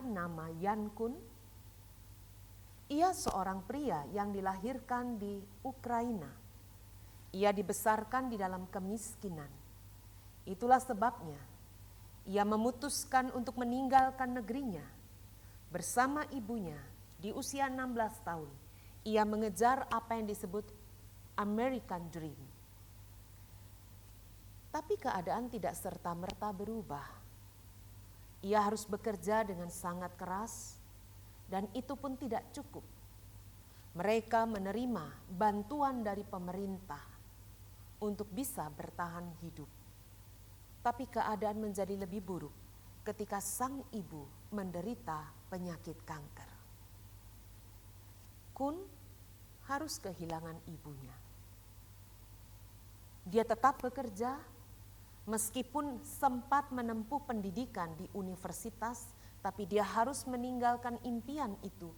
nama Yan Kun. Ia seorang pria yang dilahirkan di Ukraina. Ia dibesarkan di dalam kemiskinan. Itulah sebabnya ia memutuskan untuk meninggalkan negerinya. Bersama ibunya di usia 16 tahun, ia mengejar apa yang disebut American Dream. Tapi keadaan tidak serta-merta berubah. Ia harus bekerja dengan sangat keras, dan itu pun tidak cukup. Mereka menerima bantuan dari pemerintah untuk bisa bertahan hidup. Tapi keadaan menjadi lebih buruk ketika sang ibu menderita penyakit kanker. Kun harus kehilangan ibunya. Dia tetap bekerja meskipun sempat menempuh pendidikan di universitas, tapi dia harus meninggalkan impian itu.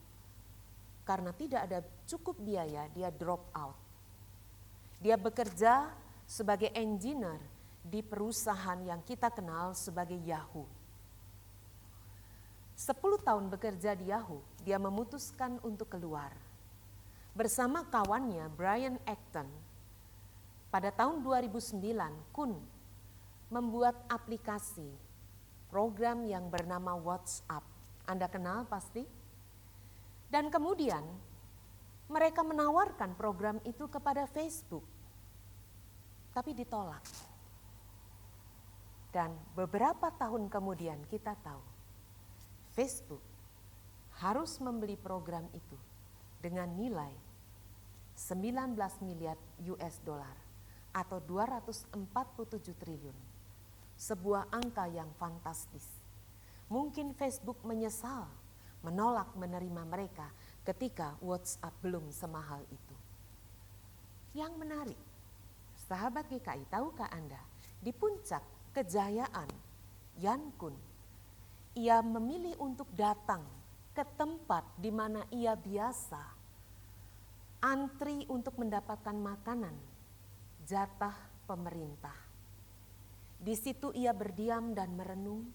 Karena tidak ada cukup biaya, dia drop out. Dia bekerja sebagai engineer di perusahaan yang kita kenal sebagai Yahoo. 10 tahun bekerja di Yahoo, dia memutuskan untuk keluar. Bersama kawannya Brian Acton, pada tahun 2009, Kun membuat aplikasi program yang bernama WhatsApp. Anda kenal pasti? Dan kemudian mereka menawarkan program itu kepada Facebook. Tapi ditolak. Dan beberapa tahun kemudian kita tahu Facebook harus membeli program itu dengan nilai 19 miliar US dollar atau 247 triliun. Sebuah angka yang fantastis. Mungkin Facebook menyesal menolak menerima mereka ketika WhatsApp belum semahal itu. Yang menarik, sahabat GKI, tahukah Anda, di puncak kejayaan Yan Kun, ia memilih untuk datang ke tempat di mana ia biasa antri untuk mendapatkan makanan, jatah pemerintah. Di situ ia berdiam dan merenung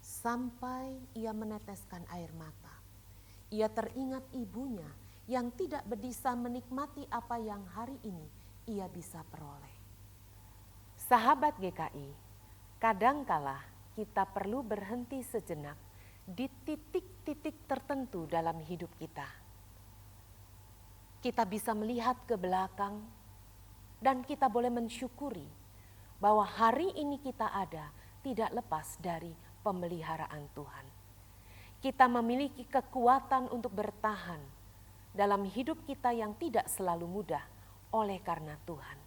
sampai ia meneteskan air mata. Ia teringat ibunya yang tidak bisa menikmati apa yang hari ini ia bisa peroleh. Sahabat GKI, kadangkala kita perlu berhenti sejenak di titik-titik tertentu dalam hidup kita. Kita bisa melihat ke belakang dan kita boleh mensyukuri bahwa hari ini kita ada tidak lepas dari pemeliharaan Tuhan. Kita memiliki kekuatan untuk bertahan dalam hidup kita yang tidak selalu mudah oleh karena Tuhan.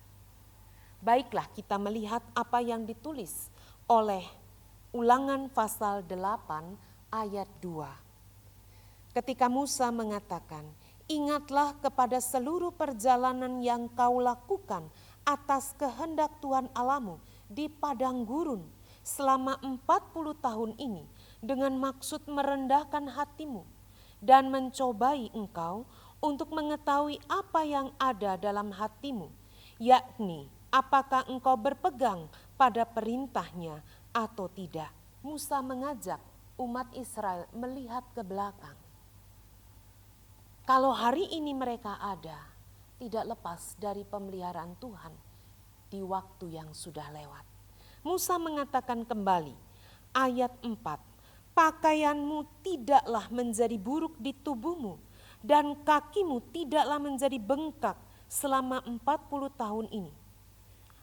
Baiklah kita melihat apa yang ditulis oleh Ulangan pasal 8 ayat 2. Ketika Musa mengatakan, "Ingatlah kepada seluruh perjalanan yang kau lakukan atas kehendak Tuhan Allahmu di padang gurun selama 40 tahun ini dengan maksud merendahkan hatimu dan mencobai engkau untuk mengetahui apa yang ada dalam hatimu, yakni apakah engkau berpegang pada perintahnya atau tidak." Musa mengajak umat Israel melihat ke belakang. Kalau hari ini mereka ada, tidak lepas dari pemeliharaan Tuhan di waktu yang sudah lewat. Musa mengatakan kembali, ayat 4, "Pakaianmu tidaklah menjadi buruk di tubuhmu, dan kakimu tidaklah menjadi bengkak selama 40 tahun ini."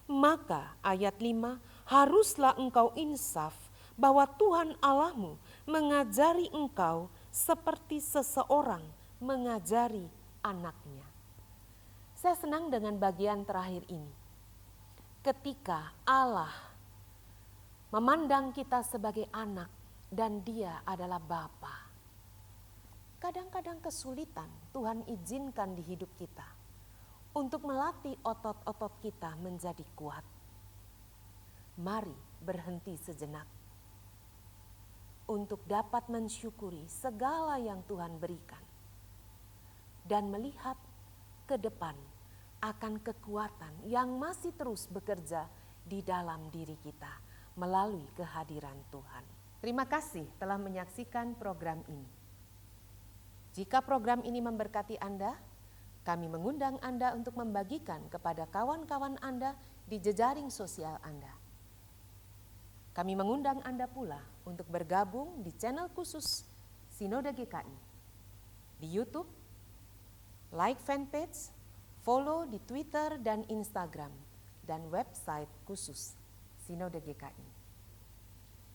Maka ayat 5, "Haruslah engkau insaf bahwa Tuhan Allahmu mengajari engkau seperti seseorang mengajari anaknya." Saya senang dengan bagian terakhir ini. Ketika Allah memandang kita sebagai anak dan Dia adalah Bapa. Kadang-kadang kesulitan Tuhan izinkan di hidup kita untuk melatih otot-otot kita menjadi kuat. Mari berhenti sejenak untuk dapat mensyukuri segala yang Tuhan berikan dan melihat ke depan akan kekuatan yang masih terus bekerja di dalam diri kita melalui kehadiran Tuhan. Terima kasih telah menyaksikan program ini. Jika program ini memberkati Anda, kami mengundang Anda untuk membagikan kepada kawan-kawan Anda di jejaring sosial Anda. Kami mengundang Anda pula untuk bergabung di channel khusus Sinode GKI, di YouTube, like fanpage, follow di Twitter dan Instagram, dan website khusus Sinode GKI.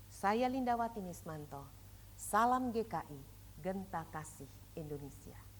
Saya Lindawati Nismanto, salam GKI, Genta Kasih Indonesia.